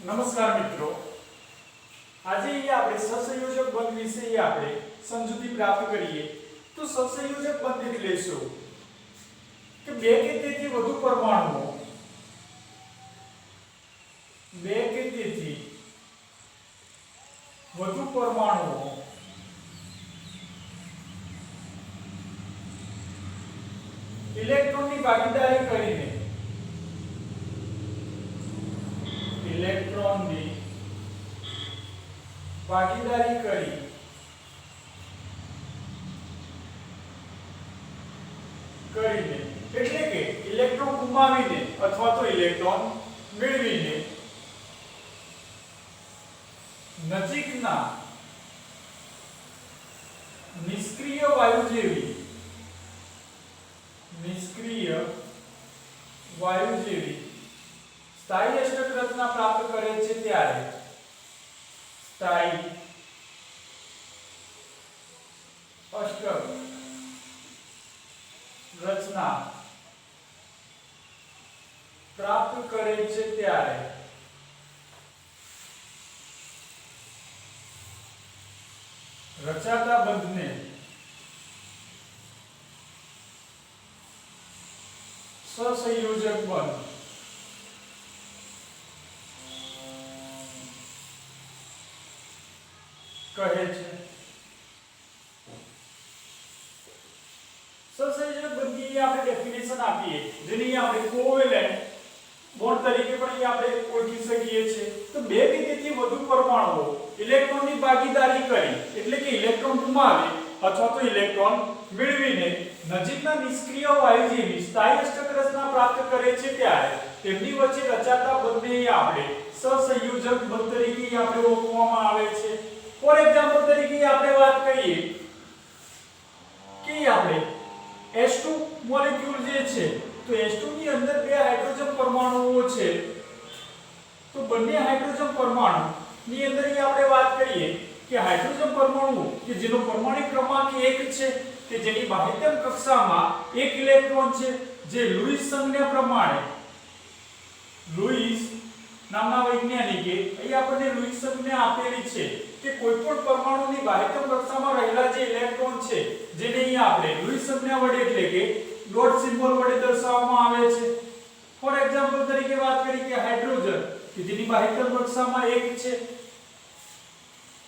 નમસ્કાર મિત્રો, આજે આપણે સહસંયોજક બંધ વિશે આપણે સમજૂતી પ્રાપ્ત કરીએ તો સહસંયોજક બંધ એટલે શું કે બે કે તેથી વધુ પરમાણુઓ ઇલેક્ટ્રોનની ભાગીદારી કરીને એટલે કે ઇલેક્ટ્રોન ગુમાવીને અથવા તો ઇલેક્ટ્રોન મેળવીને નજીકના નિષ્ક્રિય વાયુ જેવી સ્થાયી અષ્ટક રચના પ્રાપ્ત કરે છે ત્યારે સ્થાયી અષ્ટક રચના પ્રાપ્ત કરે છે ત્યારે રચાતા બંધને સહસંયોજક બંધ કહે છે। સહસંયોજક બંધની આપણે ડેફિનેશન આપીએ જેની આપણે કોવેલેન્ટ બોન્ડ તરીકે પણ આપણે ઓળખી શકીએ છીએ। તો બે કે તેથી વધુ પરમાણુઓ ઇલેક્ટ્રોનની ભાગીદારી કરી એટલે કે ઇલેક્ટ્રોન ગુમાવે અથવા તો ઇલેક્ટ્રોન મેળવીને નજીકના નિષ્ક્રિય વાયુ જેવી સ્થાયી અષ્ટક રચના પ્રાપ્ત કરે છે ત્યારે તેમની વચ્ચે રચાતા બંધને આપણે સહસંયોજક બંધ તરીકે આપણે ઓળખવામાં આવે છે। ફોર એક્ઝામ્પલ તરીકે આપણે વાત કરીએ કે આપણે H2 મોલેક્યુલ જે છે તો H2 ની અંદર બે હાઇડ્રોજન પરમાણુઓ છે તો બંને હાઇડ્રોજન પરમાણુ ની અંદર આપણે વાત કરીએ કે હાઇડ્રોજન પરમાણુ કે જેનો પરમાણુ ક્રમાંક 1 છે કે જેની બાહ્યતમ કક્ષામાં 1 ઇલેક્ટ્રોન છે જે લુઈસ સંજ્ઞા પ્રમાણે લુઈસ નામના વૈજ્ઞાનિકે અહીં આપણને લુઈસ સંજ્ઞા આપેલી છે કે કોઈપણ પરમાણુની બાહ્યતમ કક્ષામાં રહેલા જે ઇલેક્ટ્રોન છે જેને અહીં આપણે લુઈસ સંજ્ઞા વડે એટલે કે ડોટ સિમ્બોલ વડે દર્શાવવામાં આવે છે। ફોર એક્ઝામ્પલ તરીકે વાત કરીએ કે હાઇડ્રોજન કે જેની બાહ્યતમ કક્ષામાં 1 છે,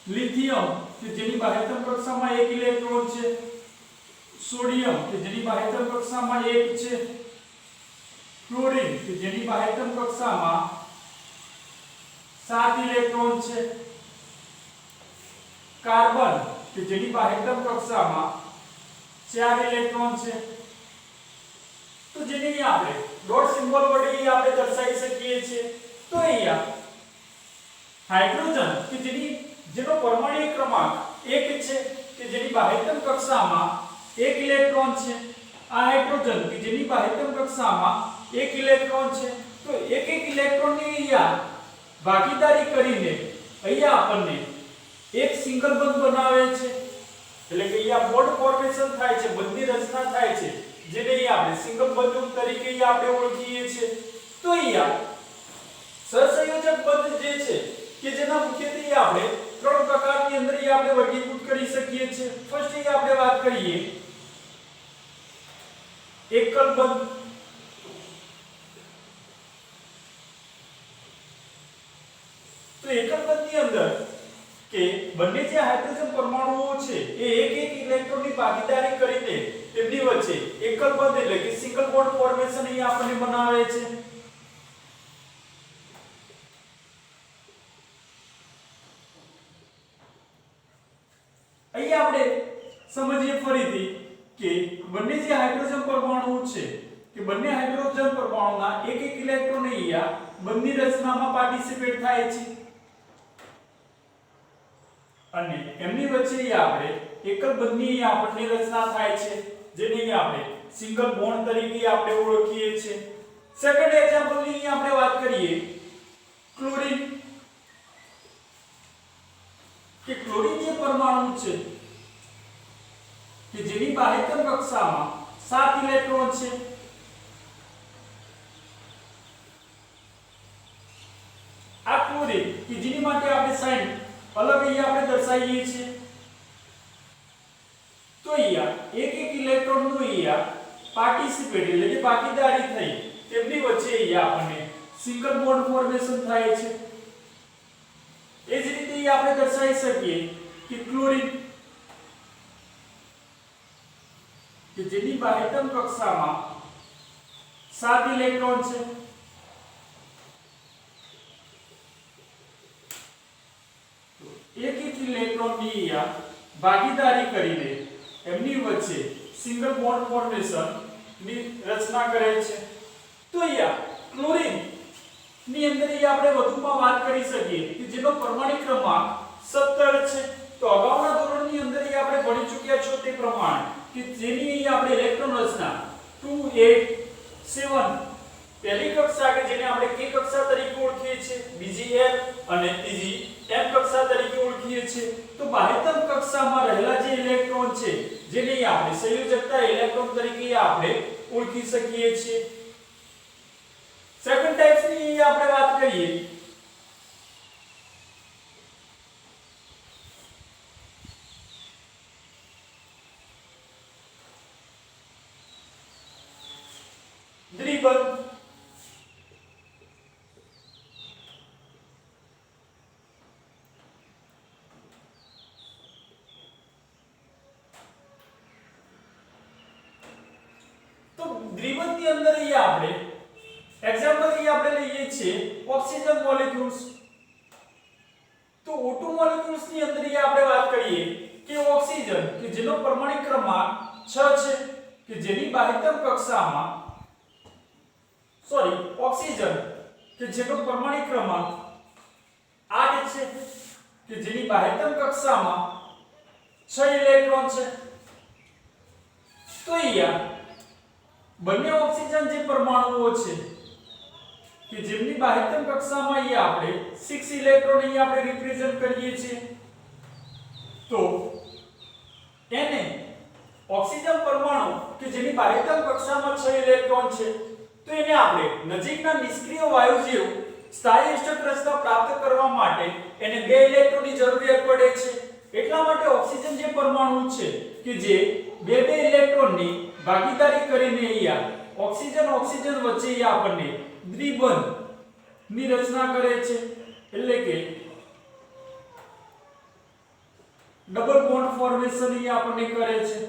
લિથિયમ કે જેની બાહ્યતમ કક્ષામાં 1 ઇલેક્ટ્રોન છે, સોડિયમ કે જેની બાહ્યતમ કક્ષામાં 1 છે, ક્લોરીન કે જેની બાહ્યતમ કક્ષામાં 7 ઇલેક્ટ્રોન છે, કાર્બન કે જેની બાહ્યતમ કક્ષામાં 4 ઇલેક્ટ્રોન છે। તો જેને આપણે ડોટ સિમ્બોલ વડે આપણે દર્શાવી શકીએ છીએ। તો અહીંયા હાઇડ્રોજન કે જેનો પરમાણુ ક્રમાંક 1 છે કે જેની બાહ્યતમ કક્ષામાં 1 ઇલેક્ટ્રોન છે, આ હાઇડ્રોજન કે જેની બાહ્યતમ કક્ષામાં 1 ઇલેક્ટ્રોન છે તો એક ઇલેક્ટ્રોનની અહીંયા ભાગીદારી કરીને અહીંયા આપણને એક સિંગલ બંધ બનાવે છે એટલે કે અહીંયા બોન્ડ ફોર્મેશન થાય છે, બંધની રચના થાય છે જેને અહીંયા આપણે સિંગલ બંધ તરીકે આપણે ઓળખીએ છીએ। તો અહીંયા સહસંયોજક બંધ જે છે કે જેના મુખ્યત્વે આપણે ત્રણ પ્રકારની અંદર આપણે વર્ગીકૃત કરી શકીએ છીએ। ફર્સ્ટ અહીં આપણે વાત કરીએ એકલ બંધ। તો એકલ બંધની અંદર કે બંને જે હાઇડ્રોજન પરમાણુઓ છે એ એક ઇલેક્ટ્રોનની ભાગીદારી કરીને તેમની વચ્ચે એકલ બંધ એટલે કે સિંગલ બોન્ડ ફોર્મેશન અહીં આપણને બનાવે છે। અહીં આપણે સમજીએ ફરીથી કે બંને જે હાઇડ્રોજન પરમાણુઓ છે કે બંને હાઇડ્રોજન પરમાણુના એક ઇલેક્ટ્રોન અહીંયા બંધની રચનામાં પાર્ટિસિપેટ થાય છે અને એમની વચ્ચે આપણે એકલ બંધની આપણને રચના થાય છે જેને આપણે સિંગલ બોન્ડ તરીકે આપણે ઓળખીએ છીએ। સેકન્ડ એક્ઝામ્પલ ની આપણે વાત કરીએ ક્લોરીન કે ક્લોરીન જે પરમાણુ છે કે જેની બાહ્યતમ કક્ષામાં 7 ઇલેક્ટ્રોન છે આ ક્લોરીન કે જેની માટે આપણે સાઇન અલગ અહીંયા આપણે દર્શાવીએ છીએ તો અહીંયા એક ઇલેક્ટ્રોન નું અહીંયા પાર્ટિસિપેટ એટલે કે ભાગીદારી થઈ તેમની વચ્ચે અહીંયા આપણને સિંગલ બોન્ડ ફોર્મેશન થાય છે એ જ રીતે અહીંયા આપણે દર્શાવી શકીએ કે ક્લોરીન કે જેની બાહ્યતમ કક્ષામાં 7 ઇલેક્ટ્રોન છે એક ઇલેક્ટ્રોન ની ભાગીદારી કરીને એમની વચ્ચે સિંગલ બોન્ડ ફોર્મેશન ની રચના કરે છે તો અહીંયા ક્લોરીન ની અંદર આપણે વધુમાં વાત કરી શકીએ કે જેનો પરમાણિક ક્રમાંક 17 છે તો અગાઉના ધોરણની અંદર આપણે ભણી ચૂક્યા છો તે પ્રમાણે કે જેની અહીંયા આપણે ઇલેક્ટ્રોન રચના 2 8 7 પહેલી કક્ષા કે જેને આપણે k કક્ષા તરીકે ઓળખીએ છીએ બીજી l અને ત્રીજી m કક્ષા તરીકે ઓળખીએ છીએ તો બાહ્યતમ કક્ષામાં રહેલા જે ઇલેક્ટ્રોન છે જેને આપણે સંયોજકતા ઇલેક્ટ્રોન તરીકે આપણે ઓળખી શકીએ છીએ સેકન્ડ ટાઇપ્સ ની આપણે વાત કરીએ દ્વિબંધ તો દ્વિબંધની અંદર આપણે એક્ઝામ્પલ આપણે લઈએ છીએ ઓક્સિજન મોલેક્યુલ્સ તો O2 મોલેક્યુલ્સ ની અંદર આપણે વાત કરીએ કે ઓક્સિજન કે જેનો પરમાણિક ક્રમાંક 6 છે કે જેની બાહ્યતમ કક્ષામાં ઓક્સિજન કે જેનો પરમાણિક ક્રમાંક 8 છે કે જેની બાહ્યતમ કક્ષામાં 6 ઇલેક્ટ્રોન છે તો અહીંયા બંને ઓક્સિજન જે પરમાણુઓ છે કે જેમની બાહ્યતમ કક્ષામાં અહીંયા આપણે 6 ઇલેક્ટ્રોન અહીંયા આપણે રિપ્રેઝન્ટ કરીએ છીએ તો એને ઓક્સિજન પરમાણુ કે જેની બાહ્યતમ કક્ષામાં 6 ઇલેક્ટ્રોન છે તો એને આપણે નજીકના નિષ્ક્રિય વાયુ જેવું સ્થાયી અષ્ટક રચના પ્રાપ્ત કરવા માટે એને 2 ઇલેક્ટ્રોનની જરૂરિયાત પડે છે એટલા માટે ઓક્સિજન જે પરમાણુ છે કે જે 2 ઇલેક્ટ્રોનની ભાગીદારી કરીને અહીંયા ઓક્સિજન વચ્ચે આપણને દ્વિબંધ ની રચના કરે છે એટલે કે ડબલ બોન્ડ ફોર્મેશન અહીંયા આપણને કરે છે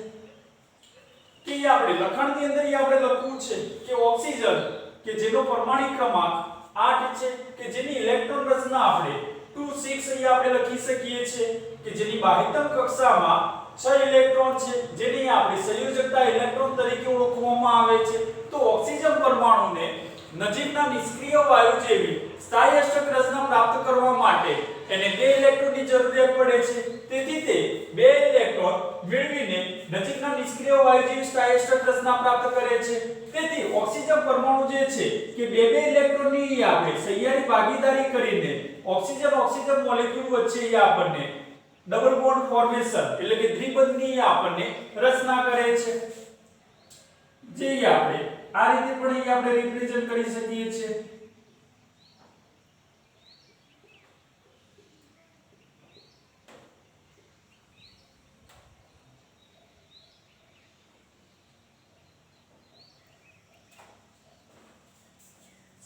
કે આપણે લખાણની અંદર આપણે લખવું છે કે ઓક્સિજન કે જેનો પરમાણિક ક્રમાંક 8 છે કે જેની ઇલેક્ટ્રોન રચના આપણે 2 6 અહીંયા આપણે લખી શકીએ છીએ કે જેની બાહ્યતમ કક્ષામાં 6 ઇલેક્ટ્રોન છે જેને આપણે સંયોજકતા ઇલેક્ટ્રોન તરીકે ઓળખવામાં આવે છે તો ઓક્સિજન પરમાણુને નજીકના નિષ્ક્રિય વાયુ જેવી સ્થાયી અષ્ટક રચના પ્રાપ્ત કરવા માટે એને 2 ઇલેક્ટ્રોનની જરૂરિયાત પડે છે તેથી તે 2 ઇલેક્ટ્રોન મેળવીને નજીકના નિષ્ક્રિય વાયુ જેવી સ્થાયી અષ્ટક રચના પ્રાપ્ત કરે છે તેથી ઓક્સિજન પરમાણુ જે છે કે 2 ઇલેક્ટ્રોનની આપણે સહિયારી ભાગીદારી કરીને ઓક્સિજન મોલેક્યુલ વચ્ચે આપણને ડબલ બોન્ડ ફોર્મેશન એટલે કે દ્વિબંધની આપણને રચના કરે છે જે આપણે આ રીતે પણ આપણે રિપ્રેઝન્ટ કરી શકીએ છીએ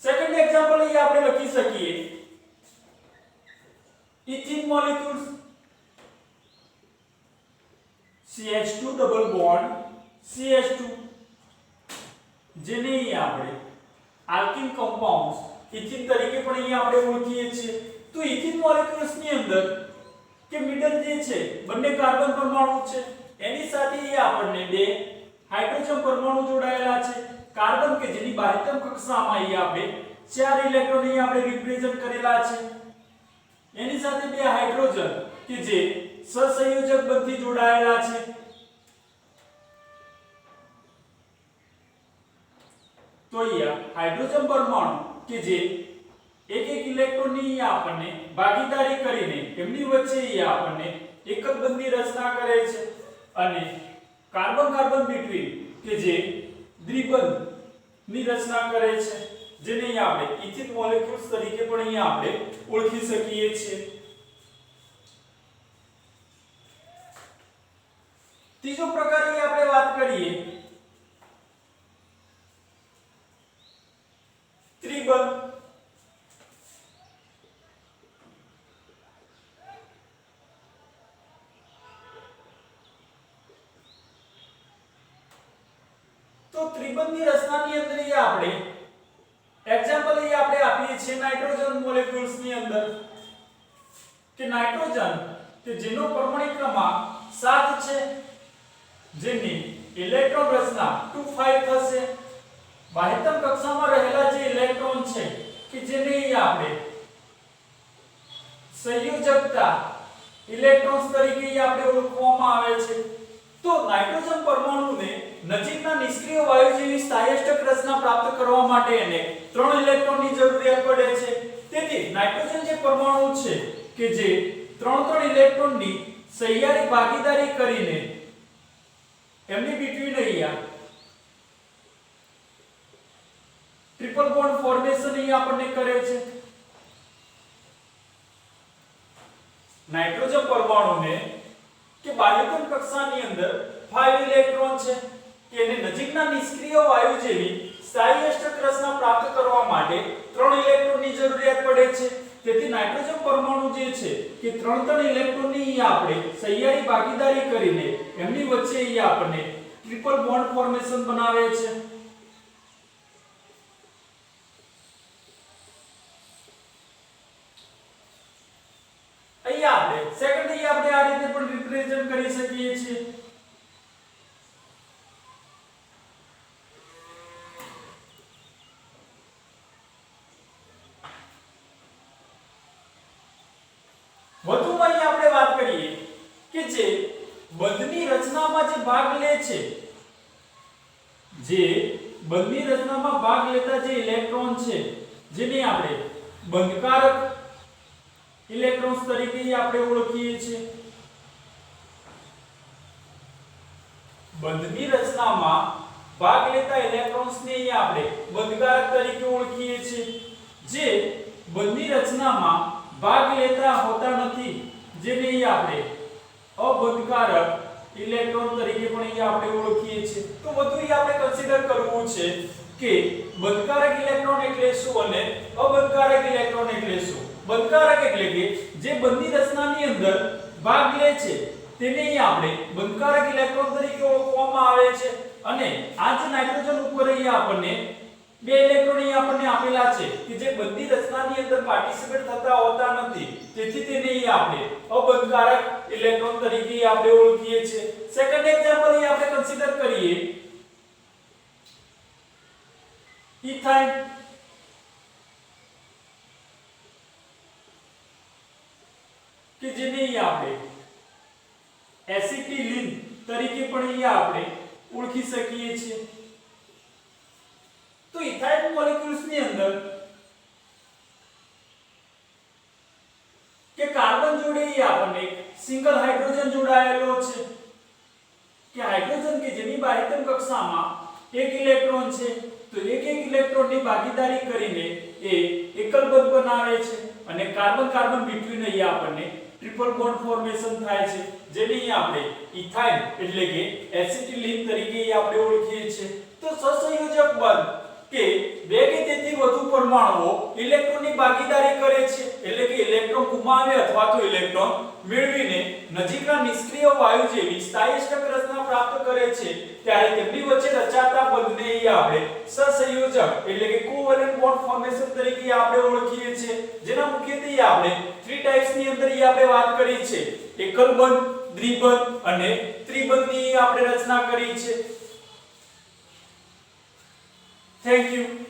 સેકન્ડ એક્ઝામ્પલ અહીં આપણે લખી શકીએ ethene molecules CH2 double bond CH2 જેને આપણે આલ્કિન કમ્પાઉન્ડ્સ ઇથિન તરીકે પણ અહીં આપણે ઓળખીએ છીએ તો ઇથિન મોલેક્યુલ્સ ની અંદર કે મિડલ જે છે બંને કાર્બન પરમાણુ છે એની સાથે આપણને 2 હાઇડ્રોજન પરમાણુ જોડાયેલા છે કાર્બન કે જેની બાહ્યતમ કક્ષામાં અહીં આપણે 4 ઇલેક્ટ્રોન અહીં આપણે રિપ્રેઝન્ટ કરેલા છે એની સાથે 2 હાઇડ્રોજન કે જે સહસંયોજક બંધથી જોડાયેલા છે તો અહીંયા હાઇડ્રોજન પરમાણુ કે જે એક ઇલેક્ટ્રોનની આપણને ભાગીદારી કરીને એમની વચ્ચે આપણને એક જ બંધની રચના કરે છે અને કાર્બન કાર્બન બિટવીન કે જે દ્વિબંધ ની રચના કરે છે જેને અહીંયા આપણે ઇથિન મોલેક્યુલ્સ તરીકે પણ અહીંયા આપણે ઓળખી શકીએ છીએ. ત્રીજો પ્રકારની આપણે વાત કરીએ ત્રિબંધ. તો ત્રિબંધની રચનાની અંદર આપણે એક્ઝામ્પલ આપણે આપીએ છીએ નાઇટ્રોજન મોલેક્યુલ્સ ની અંદર કે નાઇટ્રોજન કે જેનો પરમાણુ ક્રમાંક 7 છે, જેની ઇલેક્ટ્રોન રચના 2 5 થશે. બાહ્યતમ કક્ષામાં રહેલા જે ઇલેક્ટ્રોન છે કે જેને આપણે સંયોજકતા ઇલેક્ટ્રોન્સ તરીકે આપણે ઓળખવામાં આવે છે. તો નાઇટ્રોજન પરમાણુને નજીકના નિષ્ક્રિય વાયુ જેવી સ્થાયી રચના પ્રાપ્ત કરવા માટે એને 3 ઇલેક્ટ્રોનની જરૂરિયાત પડે છે. તેથી નાઇટ્રોજન જે પરમાણુ છે કે જે 3 ઇલેક્ટ્રોનની સહિયારી ભાગીદારી કરીને એમની બિટવીન અહીંયા ટ્રિપલ બોન્ડ ફોર્મેશન અહીંયા આપણને કરે છે. નાઇટ્રોજન પરમાણુને કે બાહ્યતમ કક્ષાની અંદર 5 ઇલેક્ટ્રોન છે કે એને નજીકના નિષ્ક્રિય વાયુ જેવી સ્થાયી અષ્ટક રચના પ્રાપ્ત કરવા માટે 3 ઇલેક્ટ્રોનની જરૂરિયાત પડે છે. તેથી નાઇટ્રોજન પરમાણુ જે છે કે 3 ઇલેક્ટ્રોનની અહીંયા આપણે સહિયારી ભાગીદારી કરીને એમની વચ્ચે અહીંયા આપણને ટ્રિપલ બોન્ડ ફોર્મેશન બનાવે છે. અહીંયા આપણે સેકન્ડરી આપણે આ રીતે પણ રિપ્રેઝન્ટ કરી શકીએ છીએ. વધુમાં અહીં આપણે વાત કરીએ કે જે બંધની રચનામાં જે ભાગ લે છે, જે બંધની રચનામાં ભાગ લેતા જે ઇલેક્ટ્રોન છે જેને આપણે બંધકારક ઇલેક્ટ્રોન્સ તરીકે આપણે ઓળખીએ છીએ. બંધની રચનામાં ભાગ લેતા ઇલેક્ટ્રોન્સને આપણે બંધકારક તરીકે ઓળખીએ છીએ. જે બંધની રચનામાં ભાગ લેતા હોતા નથી જેને આપણે અબંધકારક ઇલેક્ટ્રોન તરીકે પણ આપણે ઓળખીએ છીએ. તો વધુ આપણે કન્સિડર કરવું છે કે બંધકારક ઇલેક્ટ્રોન એટલે શું અને અબંધકારક ઇલેક્ટ્રોન એટલે શું. બંધકારક એટલે કે જે બંધની રચનાની અંદર ભાગ લે છે તેને આપણે બંધકારક ઇલેક્ટ્રોન તરીકે ઓળખવામાં આવે છે. અને આ જે નાઇટ્રોજન ઉપર અહીંયા આપણને 2 ઇલેક્ટ્રોન અહીંયા આપણને આપેલા છે કે જે બંધની રચનાની અંદર પાર્ટિસિપેટ થતા હોતા નથી, તેથી તેને આપણે અબંધકારક ઇલેક્ટ્રોન તરીકે આપણે ઓળખીએ છીએ. સેકન્ડ એક્ઝામ્પલ અહીં આપણે કન્સિડર કરીએ ઇથાઇન. કે જેને આપણે એસિટિલિન તરીકે પણ અહીંયા આપણે ઓળખી શકીએ છીએ. તો ઇથાઇન મોલેક્યુલ્સ ની અંદર કે કાર્બન જોડે આપણને સિંગલ હાઇડ્રોજન જોડાયેલો છે કે હાઇડ્રોજન કે જેની બાહ્યતમ કક્ષામાં 1 ઇલેક્ટ્રોન છે, તો એક ઇલેક્ટ્રોનની ભાગીદારી કરીને એ એકલ બંધ બનાવે છે અને કાર્બન કાર્બન બિટવીન અહીંયા આપણને ટ્રિપલ બોન્ડ ફોર્મેશન થાય છે, જેને આપણે ઇથાઇન એટલે કે એસિટિલિન તરીકે આપણે ઓળખીએ છીએ. તો સહસંયોજક બંધ કે 2 કે તેથી વધુ પરમાણુઓ ઇલેક્ટ્રોનની ભાગીદારી કરે છે, એટલે કે ઇલેક્ટ્રોન ગુમાવે અથવા તો ઇલેક્ટ્રોન મેળવીને નજીકના નિષ્ક્રિય વાયુ જેવી સ્થાયી અષ્ટક રચના પ્રાપ્ત કરે છે, ત્યારે તેમની વચ્ચે રચાતા બંધને આપણે સહસંયોજક એટલે કે કોવેલેન્ટ બોન્ડ ફોર્મેશન તરીકે આપણે ઓળખીએ છીએ. જેના મુખ્યત્વે આપણે 3 ટાઇપ્સ ની અંદર આપણે વાત કરી છે. એકલ બંધ, દ્વિબંધ અને ત્રિબંધની આપણે રચના કરી છે. Thank you.